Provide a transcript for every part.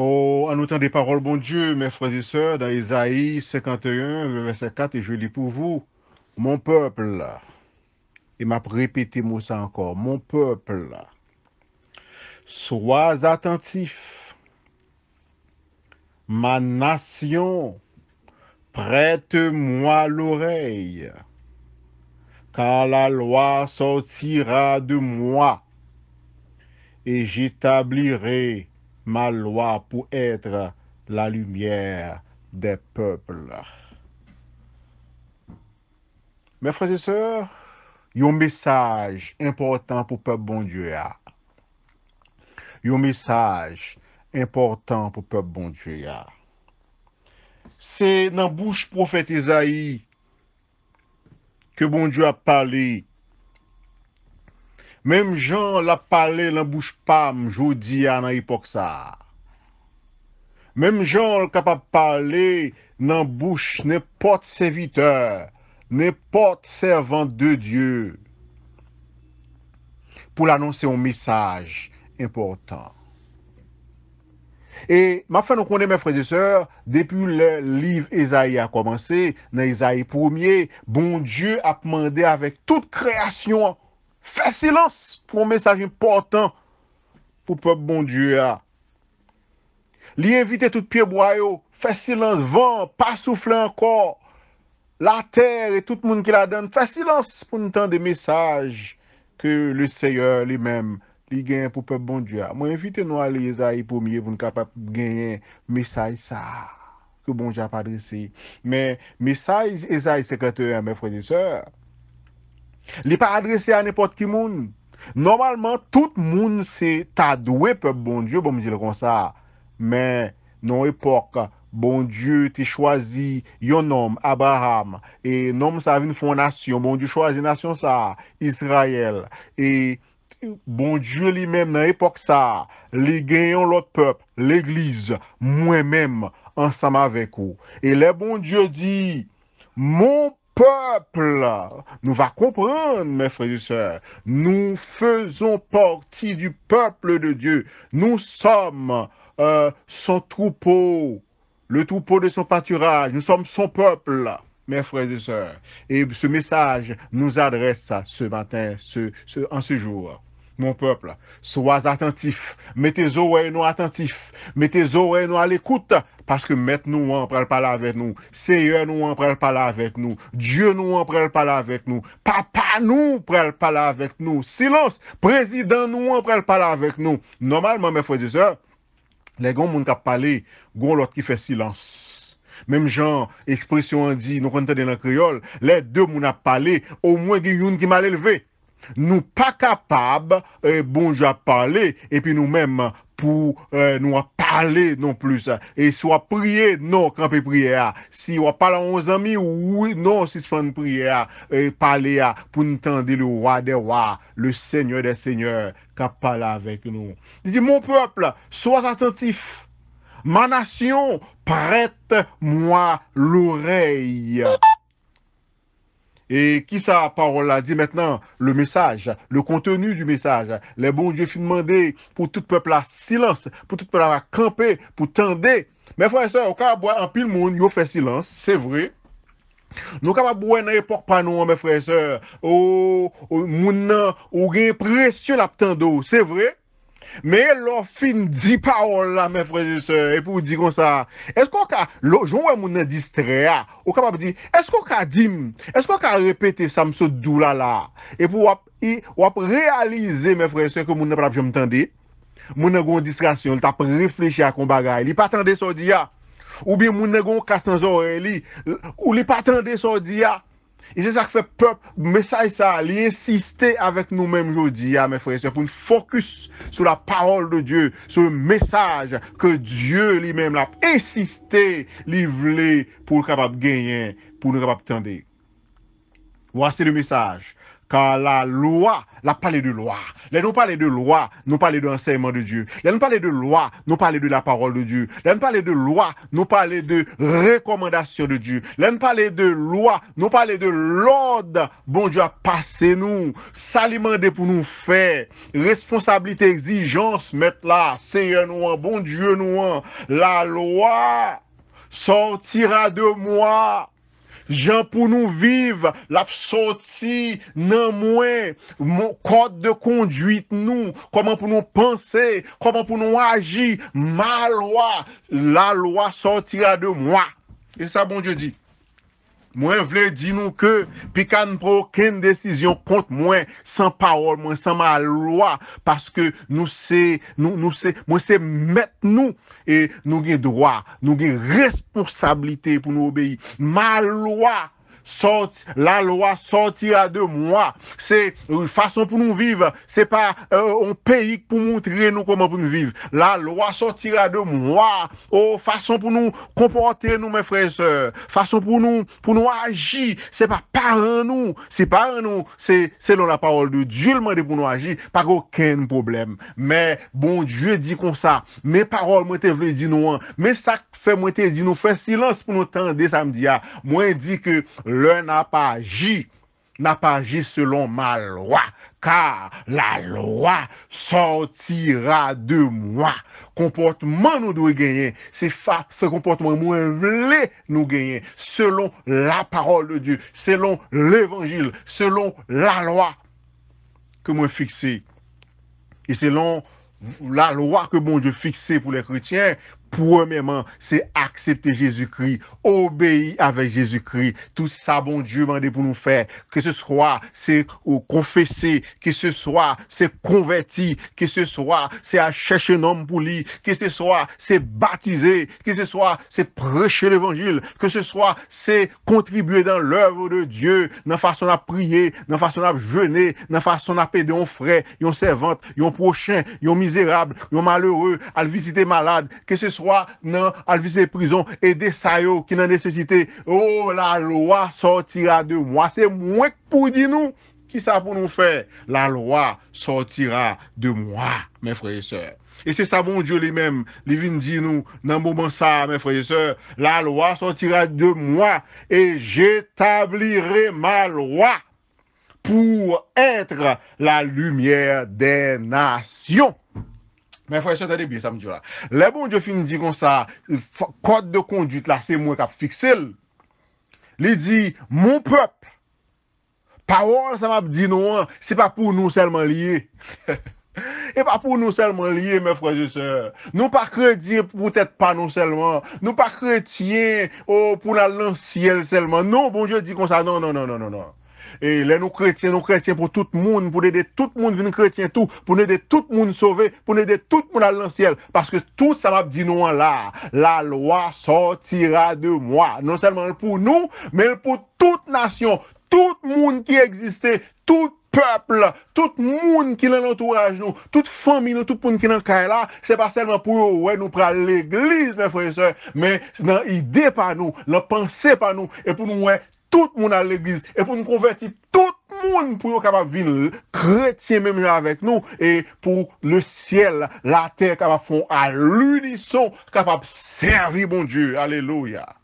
Oh, en autant des paroles, bon Dieu, mes frères et sœurs, dans Isaïe 51, le verset 4, et je lis pour vous, mon peuple, et m'a répété moi ça encore, mon peuple, sois attentif, ma nation, prête-moi l'oreille, car la loi sortira de moi, et j'établirai ma loi pour être la lumière des peuples. Mes frères et sœurs, il y a un message important pour le peuple bon Dieu. Il y a un message important pour le peuple bon Dieu. C'est dans la bouche prophète Isaïe que bon Dieu a parlé. Même Jean l'a parlé dans la bouche Pam, jodi à dans l'époque ça. Même Jean est capable de parler dans la bouche n'importe serviteur, n'importe servant de Dieu pour l'annoncer un message important. Et ma foi, nous connaissons, mes frères et sœurs, depuis le livre Isaïe a commencé, dans Isaïe 1er, bon Dieu a demandé avec toute création, fais silence pour un message important pour le peuple bon Dieu. Lui invite tout pied bois, fais silence, vent, pas souffler encore. La terre et tout le monde qui la donne, fais silence pour nous entendre des messages que le Seigneur lui-même li gagne pour le peuple bon Dieu. Moi, invitez-nous à aller Isaïe 1er pour nous capable de gagner message ça que bon Dieu a adressé. Mais message Isaïe 51, mes frères et sœurs, il n'est pas adressé à n'importe qui monde. Normalement, tout le monde c'est adoué peuple bon Dieu, bon me dire comme ça. Mais non époque, bon Dieu t'a choisi un homme, Abraham, et nom ça vient une nation. Bon Dieu choisi nation ça, Israël. Et bon Dieu lui-même dans l'époque ça, les gagnons l'autre peuple, l'église, moi-même, ensemble avec vous. Et le bon Dieu dit, mon peuple, nous va comprendre, mes frères et sœurs, nous faisons partie du peuple de Dieu. Nous sommes son troupeau, le troupeau de son pâturage. Nous sommes son peuple, mes frères et sœurs. Et ce message nous adresse ce matin, en ce jour. Mon peuple, sois attentif. Mettez tes oreilles nous attentifs. Mettez tes oreilles nous à l'écoute. Parce que maintenant, nous en pral parler avec nous. Seigneur nous en pral parler avec nous. Dieu nous en pral parler avec nous. Papa nous pral parler avec nous. Silence. Président nous en pral parler avec nous. Normalement, mes frères et sœurs, les gens qui parlent, gon l'autre qui fait silence. Même genre, expression dit, nous comptons dans le créole, les deux moun a parlé, au moins il y a une qui m'a élevé. Nous pas capables, bon Dieu a parlé, et puis nous-mêmes, pour nous parler non plus. Et soit prier, non, quand on prier. Si on parle à 11 amis, oui, non, si c'est une prière, parler pour nous entendre le roi des rois, le Seigneur des seigneurs, qui parle avec nous. Il dit, mon peuple, sois attentif. Ma nation, prête-moi l'oreille. Et qui sa parole là dit maintenant le message, le contenu du message. Les bons dieux fin demandé pour tout peuple là silence, pour tout peuple là camper, pour tendre. Mes frères et sœurs, au cas boire en pile monde, yo fait silence, c'est vrai. Nous capables boire dans l'époque pas nous mes frères et sœurs. Moun ou gen pression la tendo, c'est vrai. Mais leur fin dit parole là, mes frères et sœurs, et pour dire comme ça, est-ce qu'on a, je vois mon distrait, on capable dire, est-ce qu'on a dit, est-ce qu'on a répété ça, me dou là, et pour réaliser, mes frères et sœurs, que mon n'a pas jamais entendu, mon n'a pas distraction, il t'a réfléchi à son bagage, il pas attendu ça dia, ou bien mon n'a pas casse dans oreille, ou il pas attendu ça dia. Et c'est ça qui fait peuple, message ça, il insister avec nous-mêmes aujourd'hui, mes frères et sœurs, pour nous focus sur la parole de Dieu, sur le message que Dieu lui-même a insisté, livré pour nous capable de gagner, pour nous capable de tendre. Voici le message. car la loi, la parler de loi. Là, nous parler de loi, nous parler de l'enseignement de Dieu. Là, nous parler de loi, nous parler de la parole de Dieu. Là, nous parler de loi, nous parler de recommandation de Dieu. Là, nous parler de loi, nous parler de l'ordre. Bon Dieu a passé nous, s'alimenter pour nous faire. Responsabilité, exigence, mettre là, Seigneur nous, bon Dieu nous, la loi sortira de moi. Jean pour nous vivre, la sorti non moins, mon code de conduite nous, comment pour nous penser, comment pour nous agir, ma loi, la loi sortira de moi. Et ça, bon Dieu dit. Moi, je veux dire nous que, puis qu'on ne prend aucune décision contre moi, sans parole, moi, sans ma loi, parce que moi, c'est mettre nous, et nous avons droit, nous avons responsabilité pour nous obéir. Ma loi, la loi sortira de moi. C'est une façon pour nous vivre. C'est pas un pays pour montrer nous comment pour nous vivre. La loi sortira de moi. Oh, façon pour nous comporter nous, mes frères et sœurs. Façon pour nous agir. C'est pas par nous. C'est par nous. C'est selon la parole de Dieu le demande pour nous agir. Pas aucun problème. Mais bon Dieu dit comme ça. Mes paroles, moi te veux dire nous. Mais ça fait moi te dit nous faire silence pour nous tendre samedi. Moi dit que l'un n'a pas agi selon ma loi, car la loi sortira de moi. Comportement nous doit gagner, c'est ce comportement nous gagner selon la parole de Dieu, selon l'évangile, selon la loi que moi fixé. Et selon la loi que bon Dieu fixé pour les chrétiens, premièrement, c'est accepter Jésus-Christ, obéir avec Jésus-Christ. Tout ça, bon Dieu, m'a demandé pour nous faire. Que ce soit, c'est confesser, que ce soit, c'est convertir, que ce soit, c'est à chercher un homme pour lui, que ce soit, c'est baptiser, que ce soit, c'est prêcher l'évangile, que ce soit, c'est contribuer dans l'œuvre de Dieu, dans la façon à prier, dans la façon à jeûner, dans la façon à aider un frère, un servante, un prochain, un misérable, un malheureux, à visiter malade, que ce soit non, à visiter prison, aider ça yo qui n'a nécessité. Oh, la loi sortira de moi. C'est moi pour dire nous. Qui ça pour nous faire? La loi sortira de moi, mes frères et sœurs. Et c'est ça, bon Dieu lui-même, il vient dire nous, dans le moment ça, mes frères et sœurs, la loi sortira de moi et j'établirai ma loi pour être la lumière des nations. Mais frère, attendez bien, ça me dit là. Les bon Dieu finit dire comme ça, code de conduite là, c'est moi qui a fixé. Il dit, mon peuple, parole, ça m'a dit non, c'est pas pour nous seulement lié. Et pas pour nous seulement liés, mes frères et sœurs. Nous pas chrétiens, peut-être pas nous seulement. Nous pas chrétiens, pour l'ancien seulement. Non, bon Dieu dit comme ça, non, non, non, non, non, non. Et là, nous chrétiens pour tout le monde, pour aider tout le monde venir chrétien, tout, pour aider tout le monde sauver, pour aider tout le monde à l'ancien. Parce que tout ça m'a dit nous là, la loi sortira de moi. Non seulement pour nous, mais pour toute nation, tout le monde qui existait, tout peuple, tout le monde qui est dans l'entourage nous, toute famille nous, tout le monde qui est dans le cas là, c'est pas seulement pour ouais, nous prendre l'église, mes frères et sœurs, mais dans l'idée par nous, dans pensée par nous, et pour nous, ouais, tout le monde à l'église, et pour nous convertir tout le monde pour être capable de venir chrétien même avec nous, et pour le ciel, la terre capable de faire à l'unisson, capable de servir bon Dieu. Alléluia.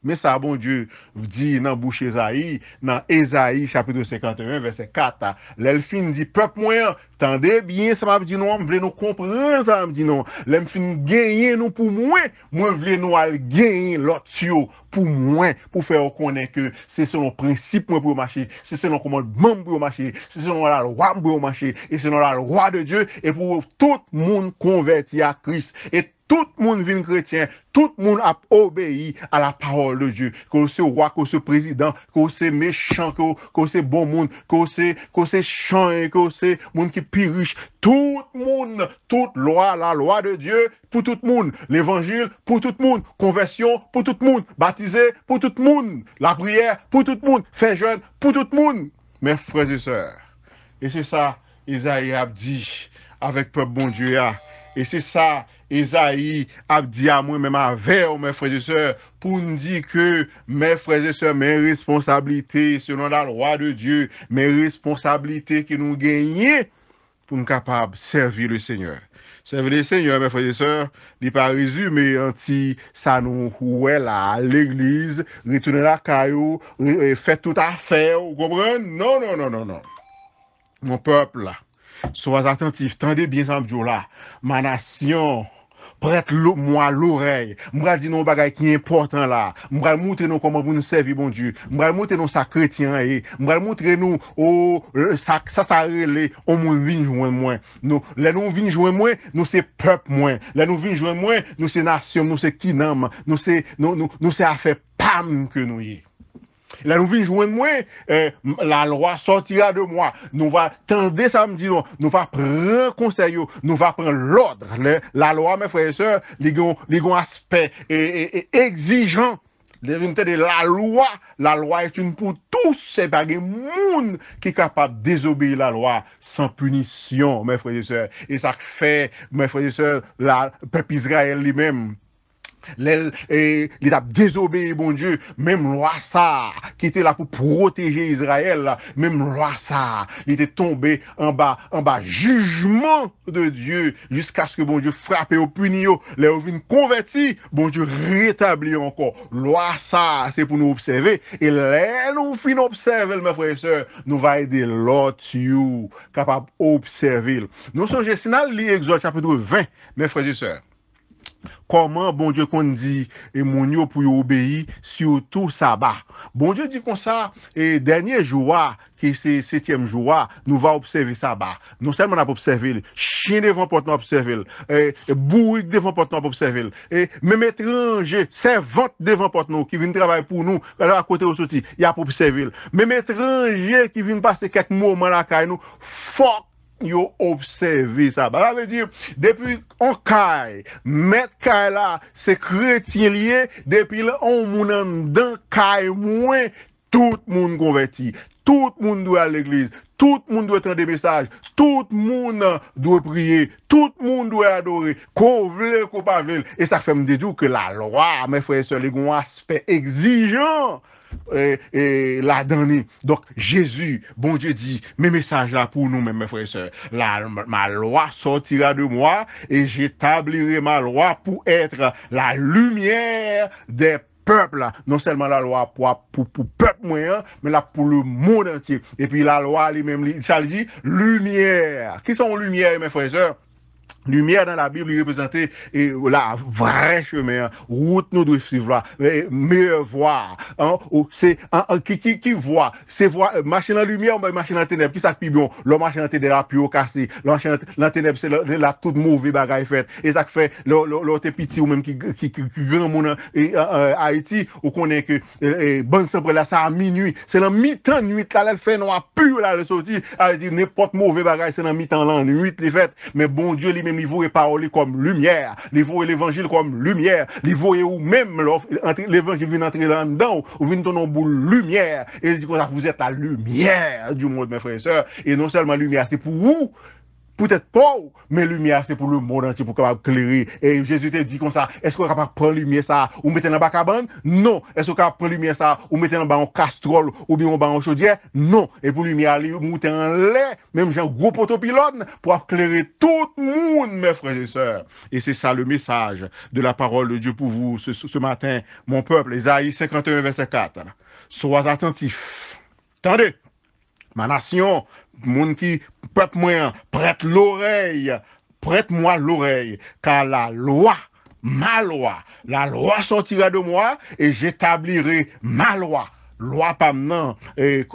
Mais ça, bon Dieu, dit dans bouche Esaïe, dans Esaïe, chapitre 51, verset 4, l'elfine dit, peuple moyen, tendez bien, ça m'a dit non, voulez nous comprendre, ça m'a dit non, l'elfine gagner nous pour moi voulez nous gagner l'autre pour moi, pour faire reconnaître que c'est selon principe pour marcher, c'est selon commandement pour marcher, c'est selon la loi pour marcher, et selon la loi de Dieu, et pour tout le monde converti à Christ, et tout le monde vient chrétien, tout le monde a obéi à la parole de Dieu. Que c'est roi, que c'est président, que c'est méchant, que c'est bon monde, que c'est chiant, que c'est monde qui est riche. Tout le monde, toute loi, la loi de Dieu pour tout le monde. L'évangile pour tout le monde. Conversion pour tout le monde. Baptisé pour tout le monde. La prière pour tout le monde. Faire jeûne pour tout le monde. Mes frères et sœurs. Et c'est ça, Isaïe a dit avec peuple bon Dieu. Et c'est ça, Esaïe a dit à moi, même avec mes frères et sœurs, pour nous dire que mes frères et sœurs, mes responsabilités selon la loi de Dieu, mes responsabilités que nous gagnons pour nous capables de servir le Seigneur. Servir le Seigneur, mes frères et sœurs, il n'est pas résumé anti ça nous ouais là à l'église, retourner la caillou, faire tout à faire, vous comprenez? Non, non, non, non, non. Mon peuple là, sois attentif, tendez bien ça là. Ma nation, prête-moi l'oreille. M'bral dire non bagay qui est important là. M'bral montrer nous comment vous nous servir bon Dieu. M'bral montrer nous ça chrétien et m'bral montrer nous ça relé on moun vinn joindre moins. Nous les nous vinn joindre moins, nous c'est peuple moins. Les nous vinn joindre moins, nous c'est nation, nous c'est kinam, nous c'est affaire pam que nous y. Là, nous venons joindre moi, la loi sortira de moi. Nous va tendre samedi, nous va prendre conseil, nous va prendre l'ordre. La loi, mes frères et sœurs, les ont aspect exigeant. La loi est une pour tous. C'est pas des monde qui est capable de désobéir la loi sans punition, mes frères et sœurs. Et ça fait, mes frères et sœurs, le peuple Israël lui-même. L'État désobéi, bon Dieu, même loi ça, qui était là pour protéger Israël, même loi ça, il était tombé en bas, jugement de Dieu, jusqu'à ce que bon Dieu frappe au puni, les ovines convertis, bon Dieu rétablit encore. Loi ça, c'est pour nous observer, et là, nous finissons observer, mes frères et sœurs, nous va aider l'autre, capable d'observer. Nous sommes, si nous lisons Exode chapitre 20, mes frères et sœurs. Comment bon Dieu qu'on dit et mon yo pour obéir surtout sabbat. Bon Dieu dit comme ça et dernier jour qui c'est septième jour nous va observer sabbat. Non seulement on a observé chien devant porte observer bourrique devant porte observer et même étranger servante devant porte nous qui vient travailler pour nous à côté au sorti il y a pour observer même étranger qui vient passer quelques moments là caille nous fuck yo observé ça. Ça veut dire, depuis on caille, mettre caille là, c'est chrétien lié, depuis on moun dans caille moins, tout le monde converti. Tout le monde doit aller à l'église, tout le monde doit entendre des messages, tout le monde doit prier, tout le monde doit adorer, qu'on veut, qu'on pas veut. Et ça fait me dire que la loi, mes frères et sœurs, les ont un aspect exigeant. Et la dernière. Donc, Jésus, bon Dieu dit, mes messages là pour nous, mes frères et sœurs, ma loi sortira de moi et j'établirai ma loi pour être la lumière des peuples. Non seulement la loi pour peuple moyen, mais là pour le monde entier. Et puis la loi lui-même, ça dit lumière. Qui sont lumière, mes frères et sœurs? Lumière dans la Bible, il représentait la vraie chemin, route nous devons suivre là, meilleure voie. Hein, c'est qui voit, c'est voie, marcher dans la lumière, ou marcher dans la ténèbre, qui ça qui bon, le marcher dans la ténèbre, la plus cassé, le marcher dans la ténèbre, c'est la toute mauvaise bagaille faite. Et ça fait, l'autre petit ou même qui grand monde Haïti, ou connaît que bonne sempre là, ça à minuit, c'est dans mi-temps nuit, là, elle fait noir pur là, le sorti, elle dit n'importe mauvais bagaille, c'est dans mi-temps là, nuit les fêtes, mais bon Dieu lui-même, il voit parole comme lumière, il voit l'évangile comme lumière, il voit ou même l'évangile vient entrer là-dedans, ou vient dans nos boules lumière, et il dit que vous êtes la lumière du monde, mes frères et sœurs, et non seulement lumière, c'est pour vous, peut-être pas, mais lumière, c'est pour le monde entier, pour capable éclairer. Et Jésus te dit comme ça, est-ce qu'on est capable de prendre lumière ça, ou mettre dans la cabane? Non. Est-ce qu'on est capable de prendre lumière ça, ou mettre dans un castrol, ou bien dans un chaudière? Non. Et pour lumière, aller monter en lait, même j'ai un gros poteau-pilote, pour éclairer tout le monde, mes frères et sœurs. Et c'est ça le message de la parole de Dieu pour vous ce matin, mon peuple. Ésaïe 51, verset 4. Sois attentifs. Attendez. Ma nation, monde qui peuple moyen, prête-moi l'oreille, car la loi, la loi sortira de moi et j'établirai ma loi. Loi pas maintenant, et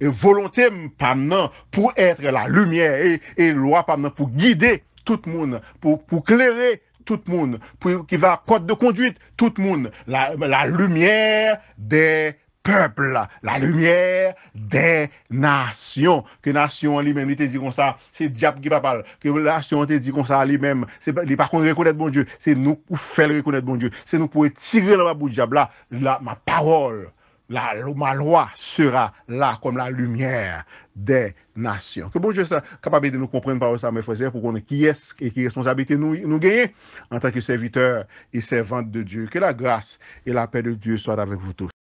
volonté pas maintenant pour être la lumière et loi pas maintenant pour guider tout le monde, pour clairer tout le monde, qui va code de conduite tout le monde, la lumière des peuple, la lumière des nations. Que nation lui-même, il te dit comme ça, c'est diable qui va parler. Que la nation te dit comme ça lui-même, c'est pas par contre reconnaître bon Dieu, c'est nous pour faire reconnaître bon Dieu. C'est nous pour tirer dans la bouche diable là, ma parole ma loi sera là comme la lumière des nations. Que bon Dieu soit capable de nous comprendre par ça, mes frères et sœurs, pour qu'on ait qui est et qui responsabilité nous gagnons en tant que serviteurs et servantes de Dieu. Que la grâce et la paix de Dieu soient avec vous tous.